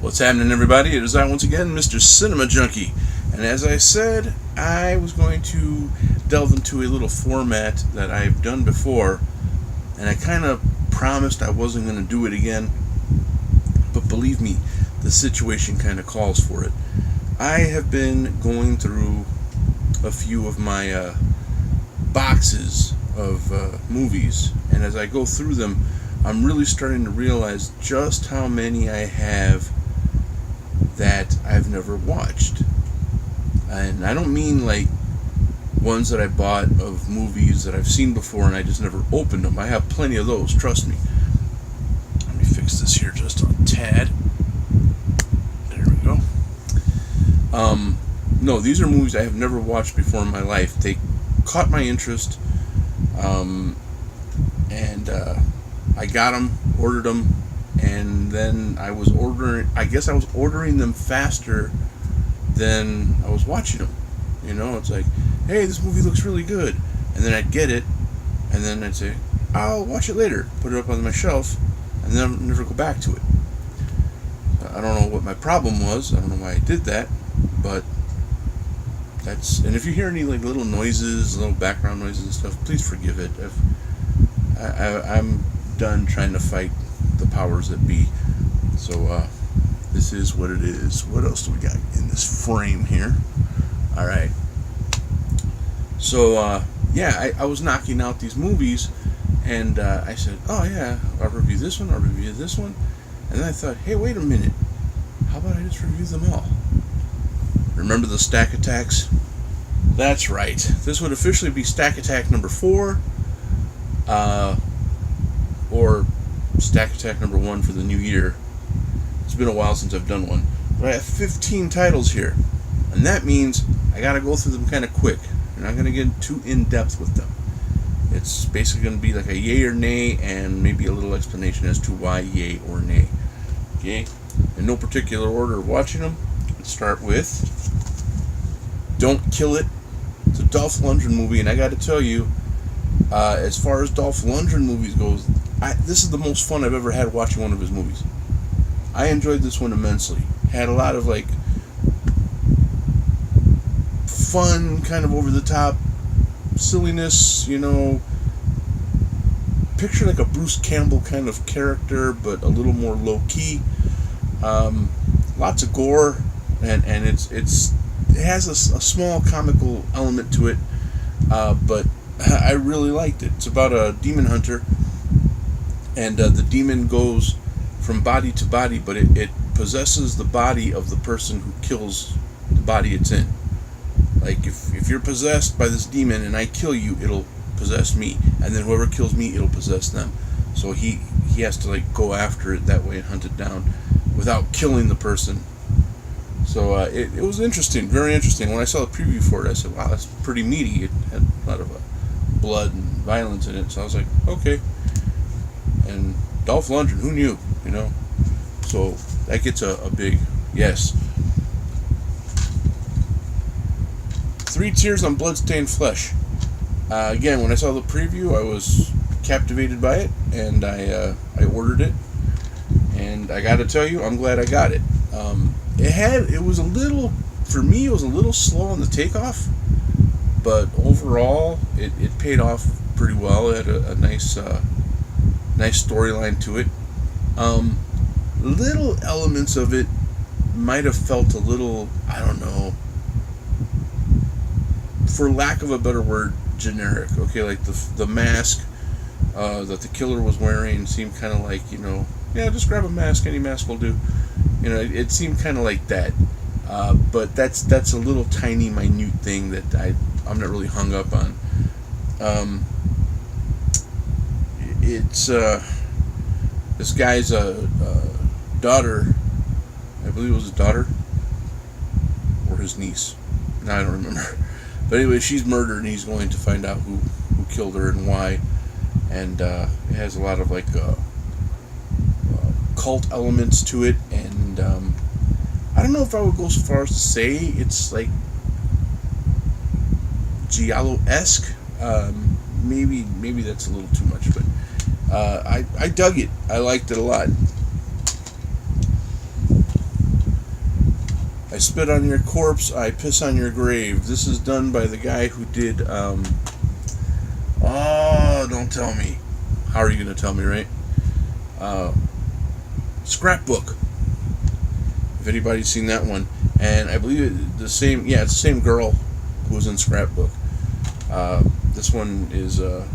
What's happening, everybody? It is I once again, Mr. Cinema Junkie. And as I said, I was going to delve into a little format that I've done before, and I kind of promised I wasn't going to do it again. But believe me, the situation kind of calls for it. I have been going through a few of my boxes of movies, and as I go through them, I'm really starting to realize just how many I have that I've never watched. And I don't mean like ones that I bought of movies that I've seen before and I just never opened them. I have plenty of those, trust me. Let me fix this here just a tad. There we go. No, these are movies I have never watched before in my life. They caught my interest, and I got them, ordered them, and then I guess I was ordering them faster than I was watching them. You know, it's like, hey, this movie looks really good, and then I'd get it, and then I'd say, I'll watch it later, put it up on my shelf, and then I'd never go back to it. I don't know what my problem was. I don't know why I did that, but and if you hear any like little noises, little background noises and stuff, please forgive it. I'm done trying to fight the powers that be. So this is what it is. What else do we got in this frame here? All right. So yeah, I was knocking out these movies, and I said, oh yeah, I'll review this one. I'll review this one. And then I thought, hey, wait a minute. How about I just review them all? Remember the Stack Attacks? That's right. This would officially be Stack Attack number 4, or Stack Attack number 1 for the new year. It's been a while since I've done one. But I have 15 titles here. And that means I gotta go through them kind of quick. I'm not gonna get too in-depth with them. It's basically gonna be like a yay or nay, and maybe a little explanation as to why yay or nay. Okay? In no particular order of watching them, let's start with Don't Kill It. It's a Dolph Lundgren movie, and I got to tell you, as far as Dolph Lundgren movies goes, this is the most fun I've ever had watching one of his movies. I enjoyed this one immensely. Had a lot of like fun, kind of over the top silliness, you know. Picture like a Bruce Campbell kind of character, but a little more low key. Lots of gore, and it has a small comical element to it, but I really liked it. It's about a demon hunter, and the demon goes from body to body, but it possesses the body of the person who kills the body it's in. Like, if you're possessed by this demon and I kill you, it'll possess me, and then whoever kills me, it'll possess them. So he has to like go after it that way and hunt it down without killing the person. So it was interesting, very interesting. When I saw the preview for it, I said, wow, that's pretty meaty. It had a lot of blood and violence in it. So I was like, okay. And Dolph Lundgren, who knew, you know? So that gets a big yes. 3 Tears on Bloodstained Flesh. Again, when I saw the preview, I was captivated by it, and I ordered it. And I got to tell you, I'm glad I got it. It was a little, for me, it was a little slow on the takeoff, but overall, it paid off pretty well. It had a nice storyline to it. Little elements of it might have felt a little, I don't know, for lack of a better word, generic. Okay, like the mask that the killer was wearing seemed kind of like, you know, yeah, just grab a mask, any mask will do. You know, it seemed kind of like that. But that's a little tiny, minute thing that I'm not really hung up on. It's this guy's daughter, I believe it was his daughter, or his niece. No, I don't remember. But anyway, she's murdered, and he's going to find out who killed her and why. And it has a lot of like cult elements to it, and I don't know if I would go so far as to say it's like Giallo-esque. Maybe that's a little too much, but I dug it. I liked it a lot. I spit on your corpse, I piss on your grave. This is done by the guy who did, oh, don't tell me. How are you going to tell me, right? Scrapbook. If anybody's seen that one. And I believe it's the same girl who was in Scrapbook. This one is a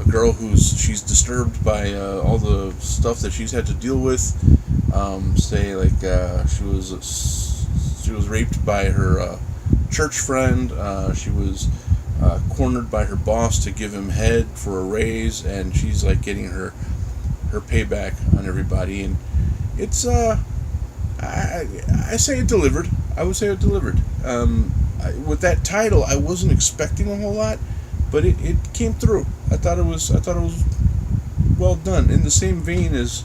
girl she's disturbed by all the stuff that she's had to deal with. Say like she was raped by her church friend. She was cornered by her boss to give him head for a raise, and she's like getting her payback on everybody. And it's I say it delivered. I would say it delivered. With that title, I wasn't expecting a whole lot, but it came through. I thought it was well done. In the same vein as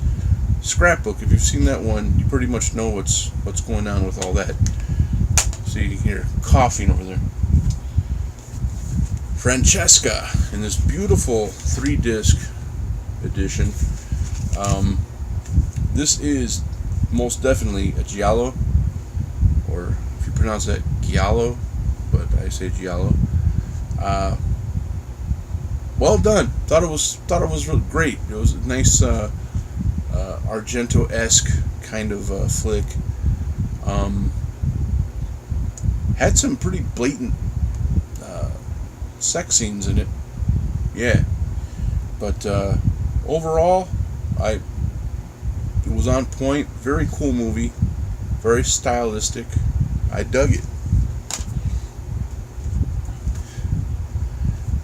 Scrapbook, if you've seen that one, you pretty much know what's going on with all that. See, you can hear coughing over there. Francesca in this beautiful 3-disc edition. This is most definitely a giallo, or if you pronounce that giallo, but I say giallo. Well done. Thought it was really great. It was a nice Argento-esque kind of flick. Had some pretty blatant sex scenes in it. Yeah, but overall, it was on point. Very cool movie. Very stylistic. I dug it.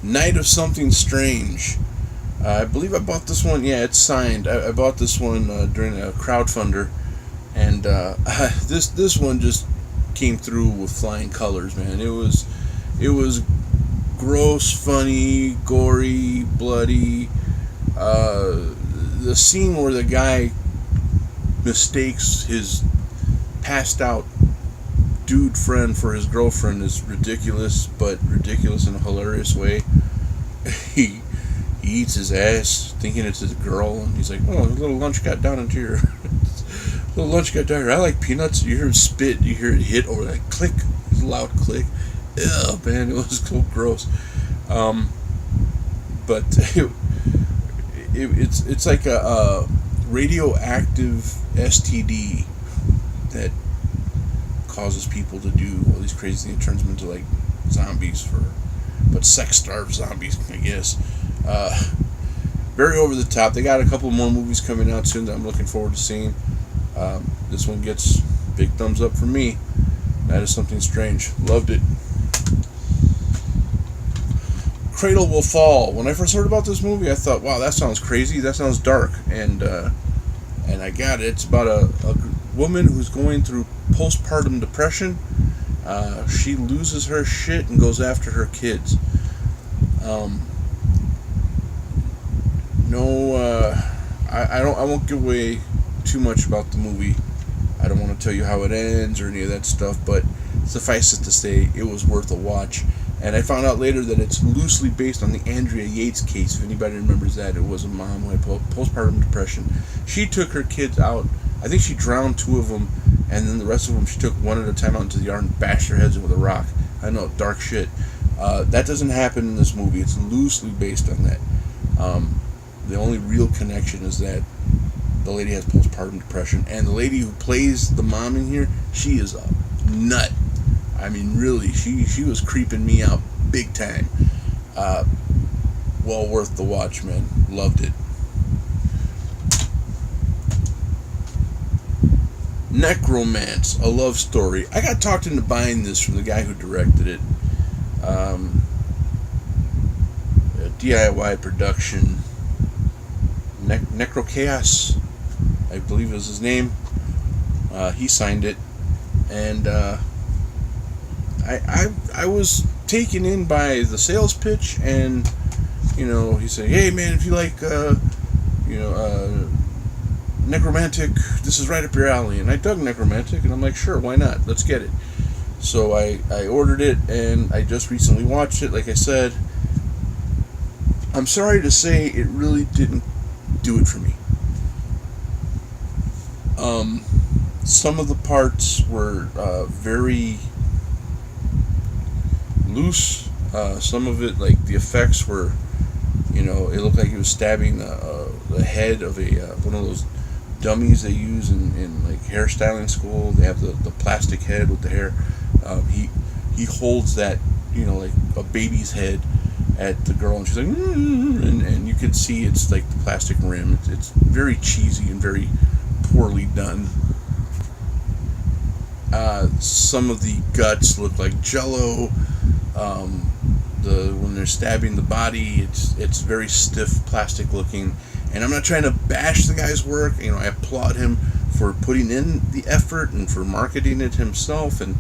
Night of Something Strange. I believe I bought this one. Yeah, it's signed. I bought this one during a crowdfunder, and this one just came through with flying colors, man. It was gross, funny, gory, bloody. The scene where the guy mistakes his passed out dude friend for his girlfriend is ridiculous, but ridiculous in a hilarious way. He eats his ass thinking it's his girl, and he's like, "Oh, a little lunch got down into your little lunch got down here. I like peanuts." You hear him spit, you hear it hit over that click, it's a loud click. Ugh, man, it was so gross. But it's like a radioactive STD that causes people to do all these crazy things. It turns them into like zombies, but sex-starved zombies, I guess. Very over the top. They got a couple more movies coming out soon that I'm looking forward to seeing. This one gets big thumbs up for me. That is Something Strange. Loved it. Cradle Will Fall. When I first heard about this movie, I thought, wow, that sounds crazy. That sounds dark. And I got it. It's about a woman who's going through postpartum depression. She loses her shit and goes after her kids. I won't give away too much about the movie. I don't want to tell you how it ends or any of that stuff, but suffice it to say, it was worth a watch. And I found out later that it's loosely based on the Andrea Yates case. If anybody remembers that, it was a mom who had postpartum depression. She took her kids out. I think she drowned 2 of them, and then the rest of them she took one at a time out into the yard and bashed their heads in with a rock. I know, dark shit. That doesn't happen in this movie. It's loosely based on that. The only real connection is that the lady has postpartum depression, and the lady who plays the mom in here, she is a nut. I mean, really, she was creeping me out big time. Well worth the watch, man. Loved it. Necromance, a love story. I got talked into buying this from the guy who directed it. A DIY production. Necrochaos, I believe is his name. He signed it, and I was taken in by the sales pitch, and he said, "Hey man, if you like necromantic, this is right up your alley." And I dug necromantic, and I'm like, sure, why not? Let's get it. So I ordered it, and I just recently watched it. Like I said, I'm sorry to say it really didn't do it for me. Some of the parts were very loose. Some of it, like the effects were, it looked like he was stabbing the head of one of those dummies they use in like hairstyling school. They have the plastic head with the hair. He holds that, like a baby's head at the girl, and she's like, and you can see it's like the plastic rim. It's very cheesy and very poorly done. Some of the guts look like Jello. When they're stabbing the body, it's very stiff, plastic looking. And I'm not trying to bash the guy's work. I applaud him for putting in the effort and for marketing it himself and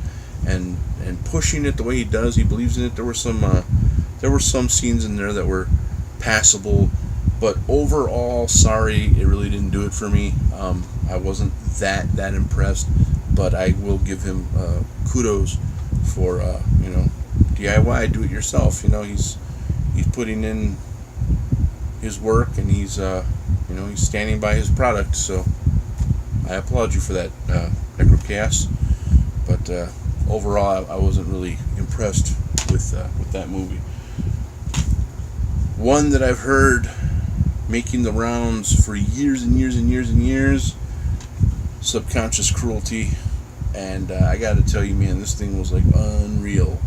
pushing it the way he does. He believes in it. There were some scenes in there that were passable, but overall, sorry, it really didn't do it for me. I wasn't that impressed, but I will give him kudos for DIY, do it yourself. He's putting in his work, and he's standing by his product. So I applaud you for that, Necrochaos. But overall, I wasn't really impressed with that movie. One that I've heard making the rounds for years and years and years and years, Subconscious Cruelty. And I got to tell you, man, this thing was like unreal.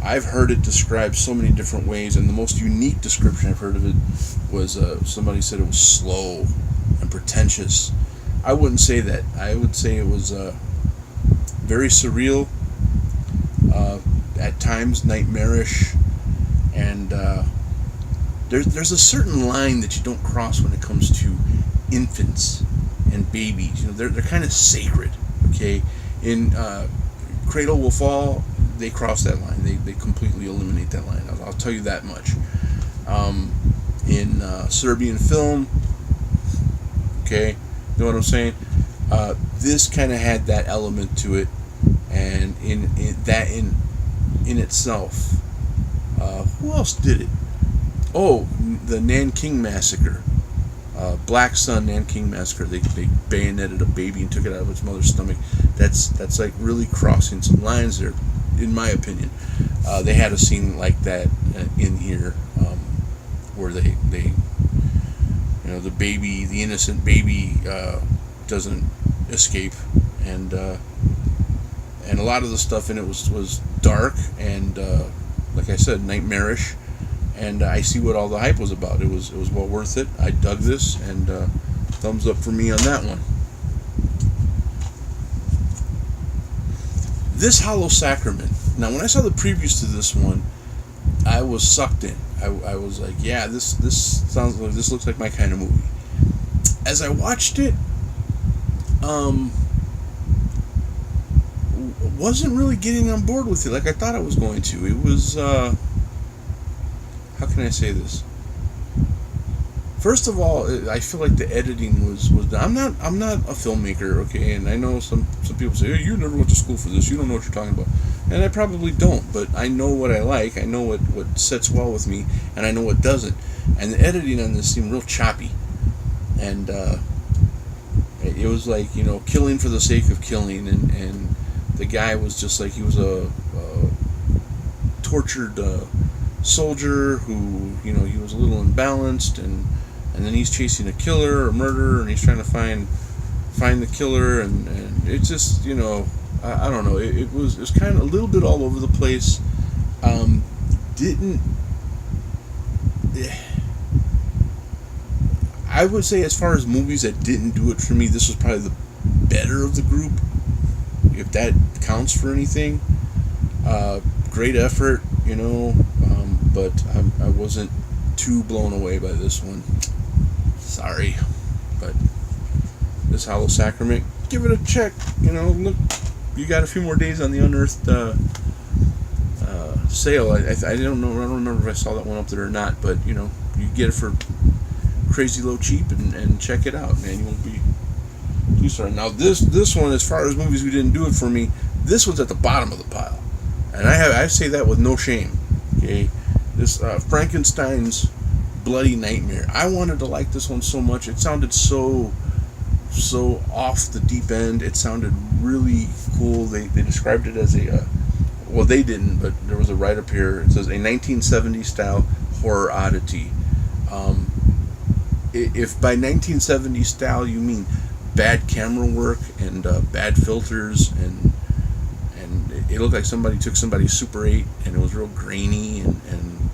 I've heard it described so many different ways, and the most unique description I've heard of it was somebody said it was slow and pretentious. I wouldn't say that. I would say it was very surreal, at times nightmarish, and there's a certain line that you don't cross when it comes to infants and babies. They're kind of sacred. Okay, in Cradle Will Fall, they cross that line. They completely eliminate that line. I'll tell you that much. In Serbian film, okay, you know what I'm saying? This kind of had that element to it, and in itself, who else did it? Oh, the Nanking Massacre. Black Sun Nanking Massacre. They bayoneted a baby and took it out of its mother's stomach. That's like really crossing some lines there, in my opinion. They had a scene like that in here, where they the baby, the innocent baby, doesn't escape, and a lot of the stuff in it was dark and, like I said, nightmarish. And I see what all the hype was about. It was well worth it. I dug this, and thumbs up for me on that one. This Hollow Sacrament. Now, when I saw the previews to this one, I was sucked in. I was like, yeah, this looks like my kind of movie. As I watched it, wasn't really getting on board with it like I thought I was going to. It was, how can I say this? First of all, I feel like the editing was done. I'm not a filmmaker, okay, and I know some people say, hey, you never went to school for this, you don't know what you're talking about. And I probably don't, but I know what I like, I know what sets well with me, and I know what doesn't. And the editing on this seemed real choppy. And it was like, killing for the sake of killing, and the guy was just like, he was a tortured soldier who, he was a little imbalanced, and then he's chasing a killer or murderer, and he's trying to find the killer, and it's just, I don't know, it was kind of a little bit all over the place. I would say, as far as movies that didn't do it for me, this was probably the better of the group, if that counts for anything. Great effort, but I wasn't too blown away by this one. Sorry, but this Hollow Sacrament, give it a check. Look, you got a few more days on the Unearthed sale. I don't remember if I saw that one up there or not, but you get it for crazy low cheap, and check it out, man. You won't be too sorry. Now this one, as far as movies who didn't do it for me, this one's at the bottom of the pile, and I say that with no shame. Okay, this Frankensteins Bloody Nightmare. I wanted to like this one so much. It sounded so so off the deep end. It sounded really cool. They described it as a well, they didn't, but there was a write-up here. It says a 1970s style horror oddity. If by 1970s style you mean bad camera work and bad filters, and it looked like somebody took somebody's Super 8 and it was real grainy, and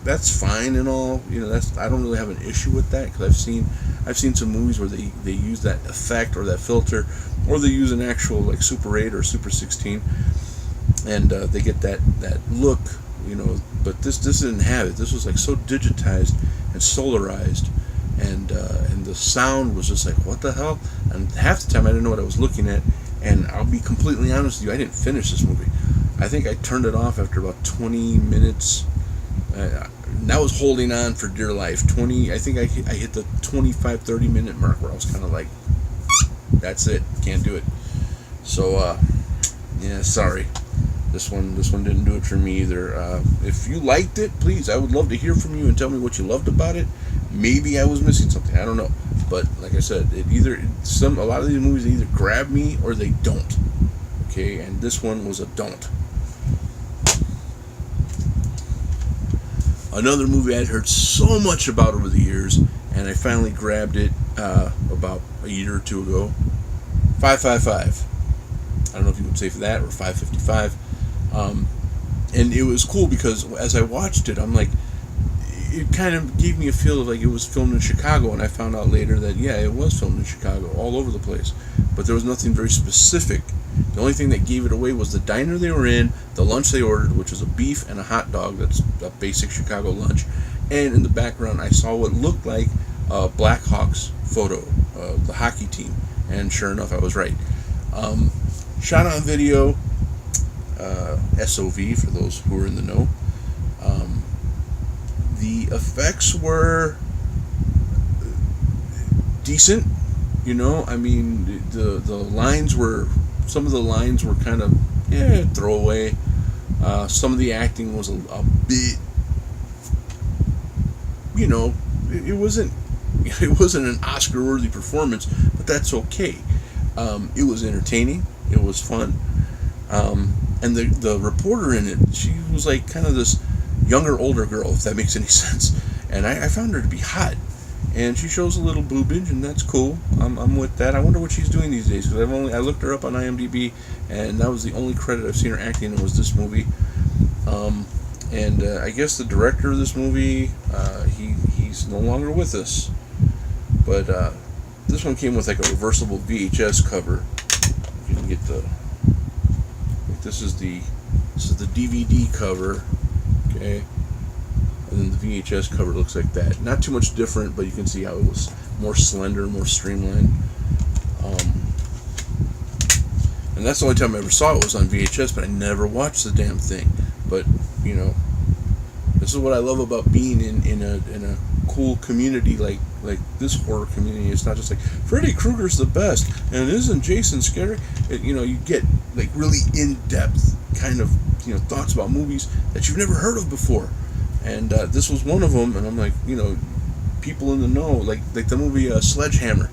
that's fine and all. That's, I don't really have an issue with that, because I've seen some movies where they use that effect or that filter, or they use an actual like Super 8 or Super 16, and they get that look, But this didn't have it. This was like so digitized and solarized, and the sound was just like, what the hell? And half the time I didn't know what I was looking at. And I'll be completely honest with you, I didn't finish this movie. I think I turned it off after about 20 minutes. That was holding on for dear life. I think I hit the 25-30 minute mark where I was kind of like, that's it, can't do it. So yeah, sorry. This one didn't do it for me either. If you liked it, please, I would love to hear from you and tell me what you loved about it. Maybe I was missing something, I don't know. But like I said, a lot of these movies either grab me or they don't. Okay, and this one was a don't. Another movie I'd heard so much about over the years, and I finally grabbed it about a year or two ago. 555. I don't know if you would say for that or 555. And it was cool because as I watched it, I'm like, it kind of gave me a feel of like it was filmed in Chicago, and I found out later that yeah, it was filmed in Chicago, all over the place, but there was nothing very specific. The only thing that gave it away was the diner they were in, the lunch they ordered, which was a beef and a hot dog. That's a basic Chicago lunch. And in the background I saw what looked like a Blackhawks photo, the hockey team, and sure enough I was right. Shot on video, SOV for those who are in the know. The effects were decent, I mean, the lines were, some of the lines were kind of throwaway. Some of the acting was a bit, it wasn't an Oscar-worthy performance, but that's okay. It was entertaining. It was fun. And the reporter in it, she was like kind of this younger, older girl, if that makes any sense. And I found her to be hot. And she shows a little boobage, and that's cool. I'm with that. I wonder what she's doing these days, because I looked her up on IMDb, and that was the only credit I've seen her acting in was this movie. And I guess the director of this movie, he's no longer with us. But this one came with like a reversible VHS cover. You can get the. This is the DVD cover, okay, and then the VHS cover looks like that. Not too much different, but you can see how it was more slender, more streamlined. And that's the only time I ever saw it was on VHS, but I never watched the damn thing. But this is what I love about being in a cool community like this horror community. It's not just like Freddy Krueger's the best and isn't Jason scary. You get like really in-depth kind of thoughts about movies that you've never heard of before, and this was one of them. And I'm like, people in the know, like the movie Sledgehammer.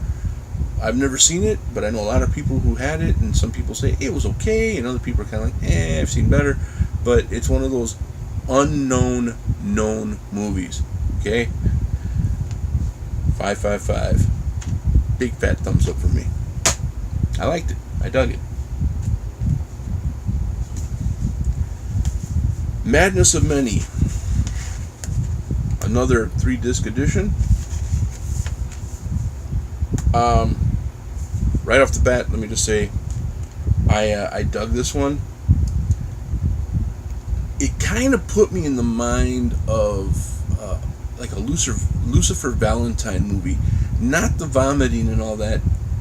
I've never seen it, but I know a lot of people who had it, and some people say it was okay, and other people are kind of like, I've seen better. But it's one of those unknown known movies. Okay, 555. Big fat thumbs up for me. I liked it. I dug it. Madness of Many. Another 3-disc edition. Right off the bat, let me just say, I dug this one. It kind of put me in the mind of like a Lucifer Valentine movie. Not the vomiting and all that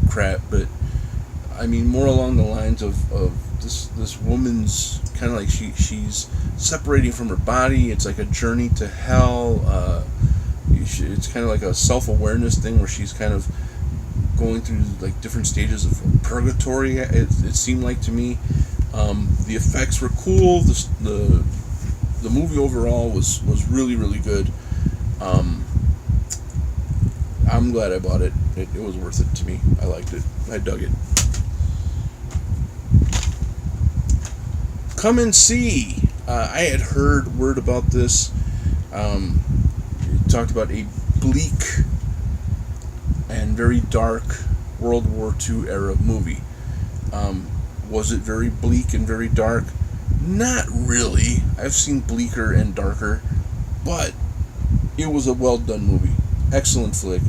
crap, but I mean more along the lines of this woman's kind of like she's separating from her body. It's like a journey to hell. It's kind of like a self-awareness thing where she's kind of going through like different stages of purgatory. It seemed like to me. The effects were cool. The movie overall was really, really good. I'm glad I bought it. It was worth it to me. I liked it. I dug it. Come and see. I had heard word about this. It talked about a bleak and very dark World War II era movie. Was it very bleak and very dark? Not really. I've seen bleaker and darker, but it was a well done movie. Excellent flick.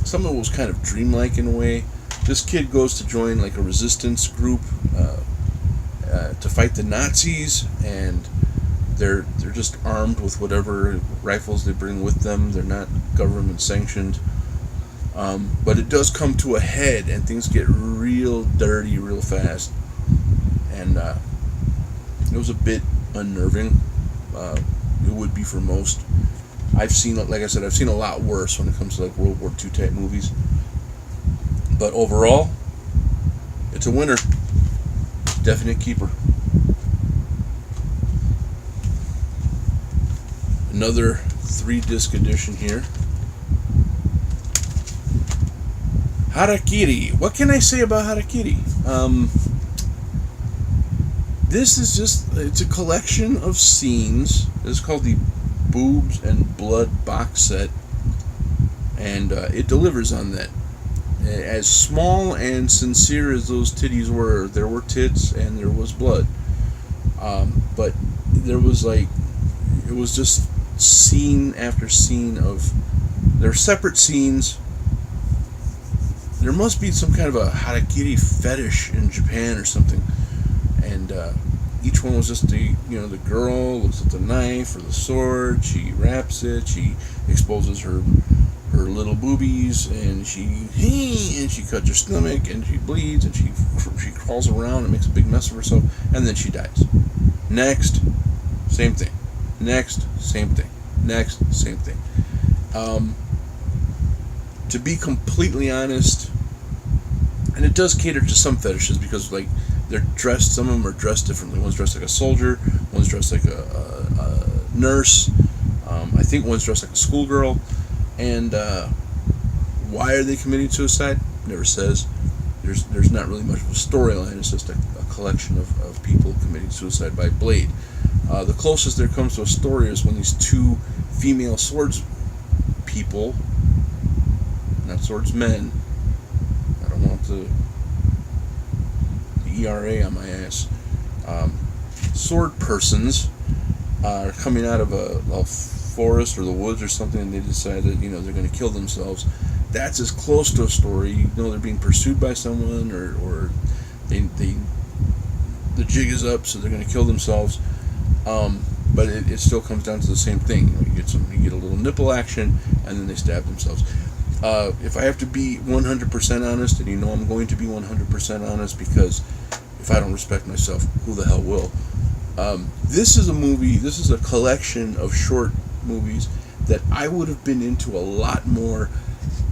Some of it was kind of dreamlike in a way. This kid goes to join like a resistance group to fight the Nazis, and they're just armed with whatever rifles they bring with them. They're not government sanctioned. But it does come to a head, and things get real dirty real fast. And it was a bit unnerving. It would be for most. I've seen, like I said, I've seen a lot worse when it comes to like World War II type movies. But overall, it's a winner. Definite keeper. Another 3-disc edition here. Harakiri. What can I say about Harakiri? This is just, it's a collection of scenes. It's called the Boobs and Blood box set. And it delivers on that. As small and sincere as those titties were, there were tits and there was blood. But there was like, it was just scene after scene of, they're separate scenes. There must be some kind of a harakiri fetish in Japan or something. And each one was just the girl looks at the knife or the sword, she wraps it, she exposes her little boobies, and she cuts her stomach, and she bleeds, and she crawls around and makes a big mess of herself, and then she dies. Next, same thing. Next, same thing. Next, same thing. To be completely honest, and it does cater to some fetishes because like they're dressed. Some of them are dressed differently. One's dressed like a soldier. One's dressed like a nurse. I think one's dressed like a schoolgirl. And why are they committing suicide? Never says. There's not really much of a storyline. It's just a collection of people committing suicide by blade. The closest there comes to a story is when these two female swords people, not swordsmen, I don't want the ERA on my ass, sword persons are coming out of a forest or the woods or something, and they decide that they're going to kill themselves. That's as close to a story. They're being pursued by someone, or the jig is up, so they're going to kill themselves. But it still comes down to the same thing. You get a little nipple action, and then they stab themselves. If I have to be 100% honest, and I'm going to be 100% honest, because if I don't respect myself, who the hell will? This is a movie. This is a collection of short movies that I would have been into a lot more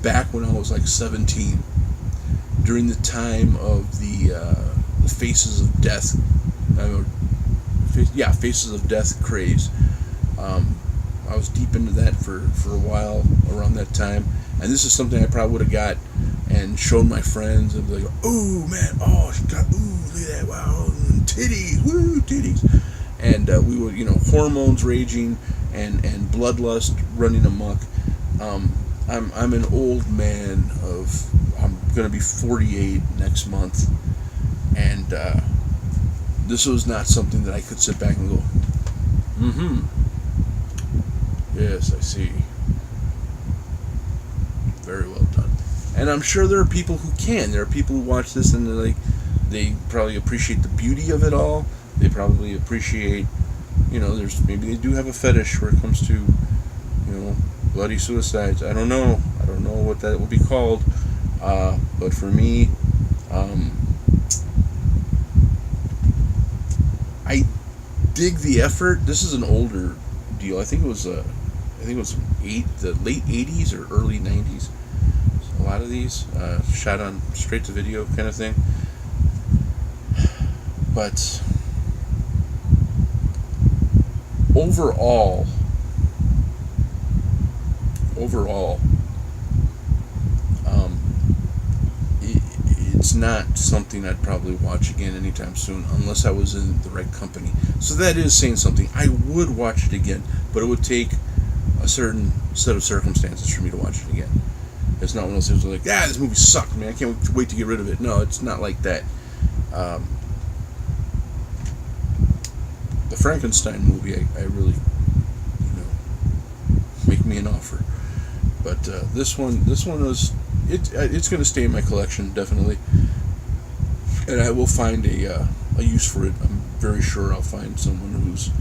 back when I was like 17, during the time of the Faces of Death. Faces of Death craze. I was deep into that for a while around that time, and this is something I probably would have got and shown my friends and be like, "Oh man, oh she got, ooh, look at that, wow, titties, woo, titties," and we were, hormones raging and bloodlust running amok. I'm an old man I'm gonna be 48 next month, and this was not something that I could sit back and go, yes, I see. Very well done. And I'm sure there are people who can. There are people who watch this and they probably appreciate the beauty of it all. They probably appreciate, maybe they do have a fetish where it comes to, bloody suicides. I don't know. I don't know what that will be called. But for me, I dig the effort. This is an older deal. I think it was the late 80s or early 90s. So a lot of these shot on straight to video kind of thing. But overall, overall, it's not something I'd probably watch again anytime soon unless I was in the right company. So that is saying something. I would watch it again, but it would take a certain set of circumstances for me to watch it again. It's not one of those things like, this movie sucked, man, I can't wait to get rid of it. No, it's not like that. The Frankenstein movie, I really, make me an offer. But this one is, it's going to stay in my collection, definitely. And I will find a use for it. I'm very sure I'll find someone who's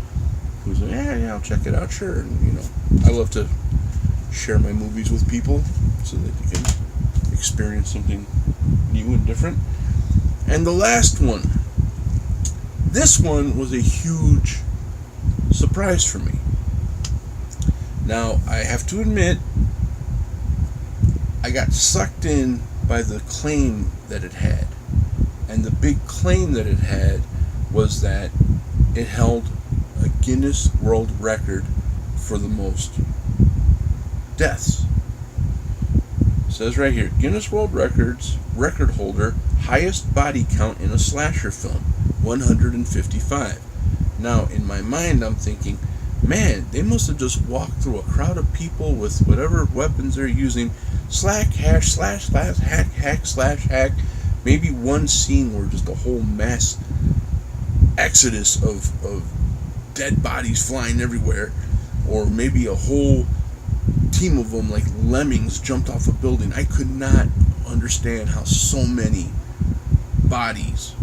like, yeah, I'll check it out, sure. And, I love to share my movies with people so that you can experience something new and different. And the last one. This one was a huge surprise for me. Now, I have to admit, I got sucked in by the claim that it had. And the big claim that it had was that it held a Guinness World Record for the most deaths. It says right here, Guinness World Records record holder, highest body count in a slasher film, 155. Now, in my mind, I'm thinking, man, they must have just walked through a crowd of people with whatever weapons they're using, slash, hack, maybe one scene where just a whole mass exodus of dead bodies flying everywhere, or maybe a whole team of them like lemmings jumped off a building. I could not understand how so many bodies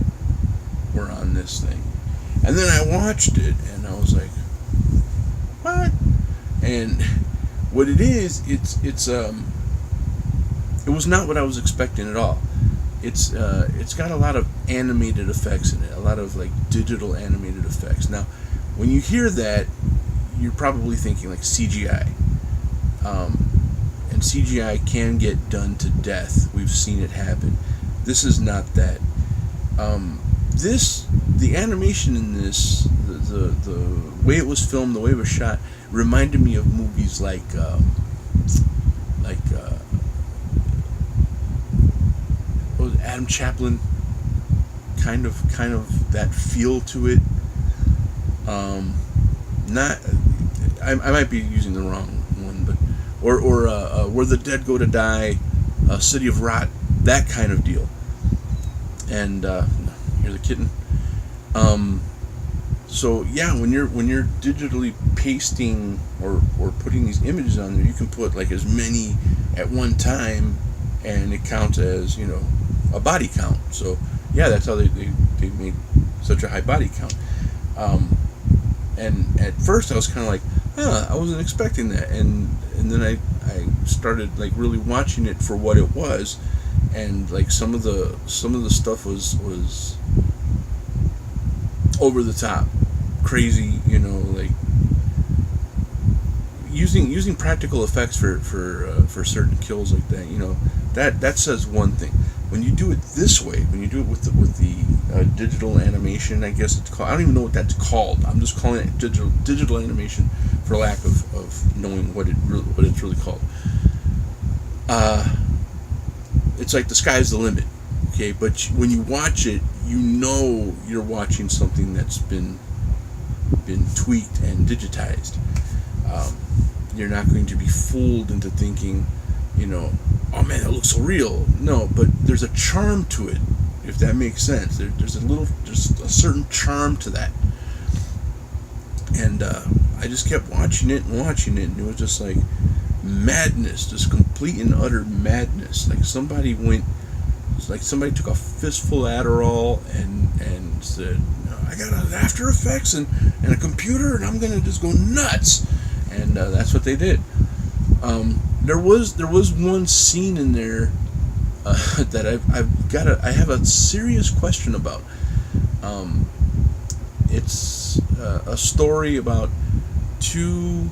were on this thing. And then I watched it and I was like, what? And what it is, it was not what I was expecting at all. It's got a lot of animated effects in it, a lot of like digital animated effects. Now, when you hear that, you're probably thinking like CGI. And CGI can get done to death. We've seen it happen. This is not that. The animation in this, the way it was filmed, the way it was shot, reminded me of movies like what was it, Adam Chaplin, kind of that feel to it. I might be using the wrong one, but or Where the Dead Go to Die, City of Rot, that kind of deal. And here's a kitten. So yeah, when you're digitally pasting or putting these images on there, you can put like as many at one time, and it counts as a body count. So yeah, that's how they made such a high body count. And at first I was kind of like, I wasn't expecting that, and then I started like really watching it for what it was, and like some of the stuff was over the top, crazy, like using practical effects for certain kills like that. That says one thing. When you do it this way, when you do it with the digital animation, I guess it's called. I don't even know what that's called. I'm just calling it digital animation for lack of knowing what it's really called. It's like the sky's the limit, okay? But when you watch it, you're watching something that's been tweaked and digitized. You're not going to be fooled into thinking, oh man, that looks so real. No, but there's a charm to it, if that makes sense. There's a certain charm to that. And I just kept watching it, and it was just like madness, just complete and utter madness. Like somebody took a fistful of Adderall and said, I got After Effects and a computer, and I'm gonna just go nuts. And that's what they did. There was one scene in there that I have a serious question about. It's a story about two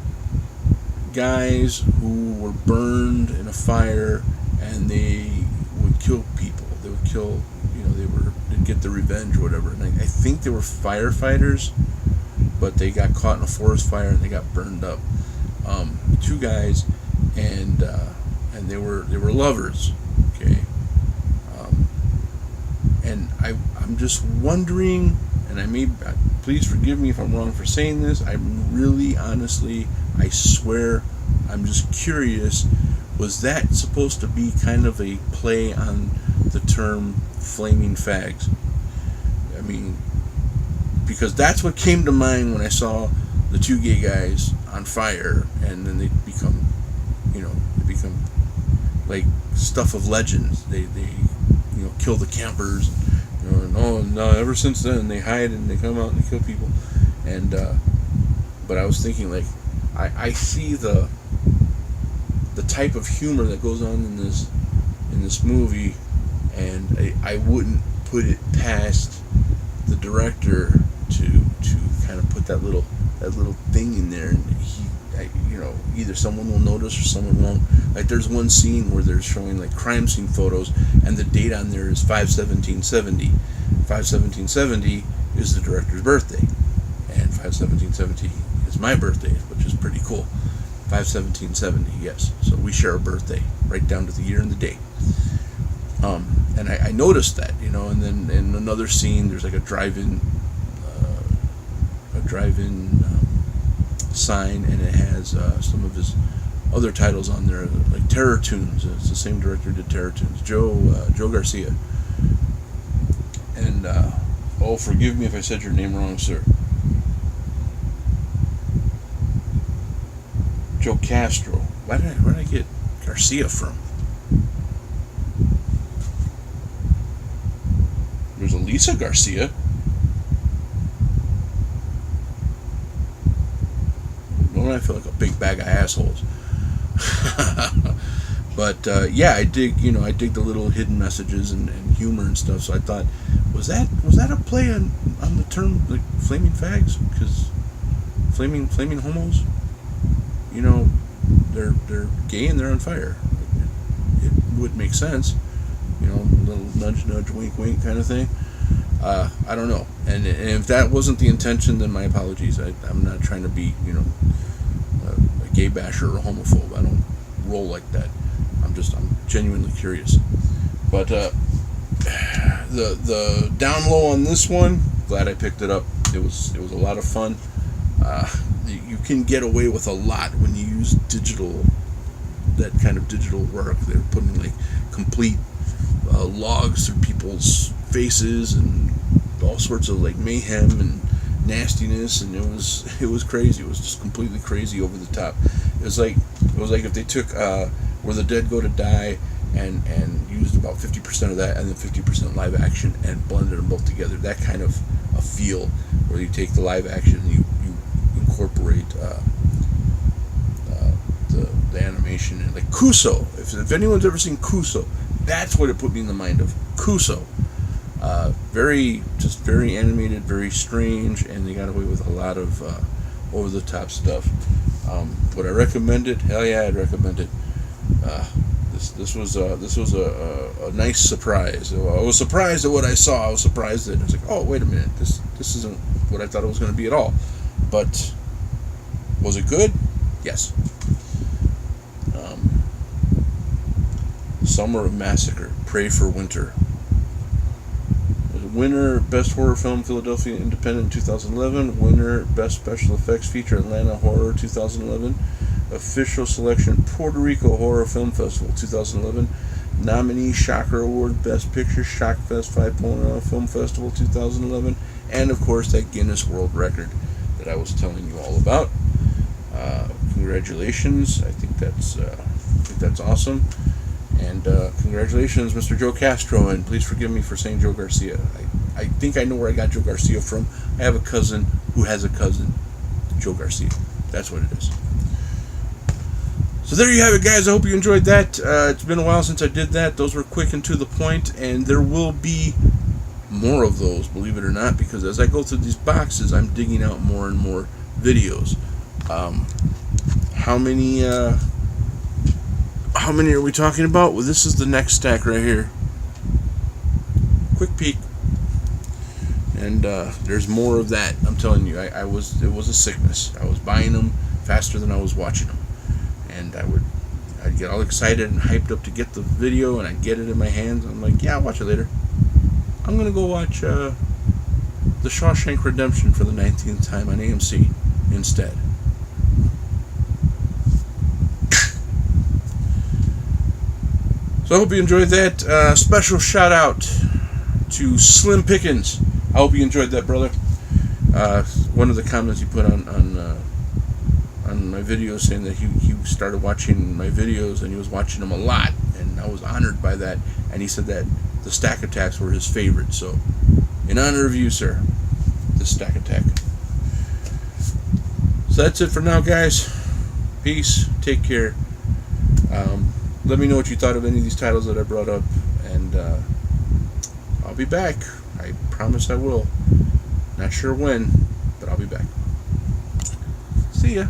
guys who were burned in a fire, and they would kill people. They would kill, they'd get the revenge or whatever. And I think they were firefighters, but they got caught in a forest fire and they got burned up. Two guys, and they were lovers. Okay, and I'm just wondering, and please forgive me if I'm wrong for saying this. I'm really, honestly, I swear, I'm just curious. Was that supposed to be kind of a play on the term flaming fags? I mean, because that's what came to mind when I saw the two gay guys on fire, and then they become like stuff of legends. They kill the campers, and ever since then they hide and they come out and they kill people. And but I was thinking, like, I see the type of humor that goes on in this movie, and I wouldn't put it past the director to kind of put that little thing in there, and either someone will notice or someone won't. Like, there's one scene where they're showing like crime scene photos, and the date on there is 5/17/70. 5/17/70 is the director's birthday, and 5/17/70 is my birthday, which is pretty cool. 5/17/70, yes. So we share a birthday, right down to the year and the day. And I noticed that, and then in another scene, there's like a drive-in sign, and it has some of his other titles on there, like Terror Tunes. It's the same director who did Terror Tunes, Joe Garcia. And forgive me if I said your name wrong, sir. Joe Castro. Where did I get Garcia from? There's Elisa Garcia. Don't I feel like a big bag of assholes? But I dig the little hidden messages and humor and stuff. So I thought, was that a play on the term, like, flaming fags? Because flaming homos, they're gay and they're on fire. It would make sense, a little nudge, wink, wink kind of thing. I don't know. And if that wasn't the intention, then my apologies. I'm not trying to be, a gay basher or a homophobe. I don't roll like that. I'm genuinely curious. But the down low on this one, glad I picked it up. It was a lot of fun. You can get away with a lot when you use that kind of digital work. They're putting like complete logs through people's faces and all sorts of like mayhem and nastiness, and it was crazy. It was just completely crazy, over the top. It was like if they took Where the Dead Go to Die and used about 50% of that and then 50% live action and blended them both together. That kind of a feel, where you take the live action and you incorporate the animation, and like Kuso. If anyone's ever seen Kuso, that's what it put me in the mind of. Kuso. Very animated, very strange, and they got away with a lot of over-the-top stuff. Would I recommend it? Hell yeah, I'd recommend it. This was a nice surprise. I was surprised at what I saw. I was surprised that I was like, oh, wait a minute, this isn't what I thought it was going to be at all. But was it good? Yes. Summer of Massacre. Pray for Winter. Winner Best Horror Film, Philadelphia Independent 2011. Winner Best Special Effects Feature, Atlanta Horror 2011. Official Selection, Puerto Rico Horror Film Festival 2011. Nominee Shocker Award, Best Picture, Shockfest 5.0 Film Festival 2011. And of course that Guinness World Record that I was telling you all about. Congratulations! I think that's awesome. And congratulations, Mr. Joe Castro, and please forgive me for saying Joe Garcia. I think I know where I got Joe Garcia from. I have a cousin who has a cousin, Joe Garcia. That's what it is. So there you have it, guys. I hope you enjoyed that. It's been a while since I did that. Those were quick and to the point, and there will be more of those, believe it or not, because as I go through these boxes, I'm digging out more and more videos. How many are we talking about? Well, this is the next stack right here. Quick peek. And there's more of that. I'm telling you, it was a sickness. I was buying them faster than I was watching them. And I I'd get all excited and hyped up to get the video, and I'd get it in my hands. I'm like, yeah, I'll watch it later. I'm gonna go watch The Shawshank Redemption for the 19th time on AMC instead. So I hope you enjoyed that. Special shout out to Slim Pickens. I hope you enjoyed that, brother. One of the comments he put on my videos saying that he started watching my videos and he was watching them a lot, and I was honored by that. And he said that the Stack Attacks were his favorite. So, in honor of you, sir, the Stack Attack. So that's it for now, guys. Peace. Take care. Let me know what you thought of any of these titles that I brought up, and I'll be back. I promise I will. Not sure when, but I'll be back. See ya.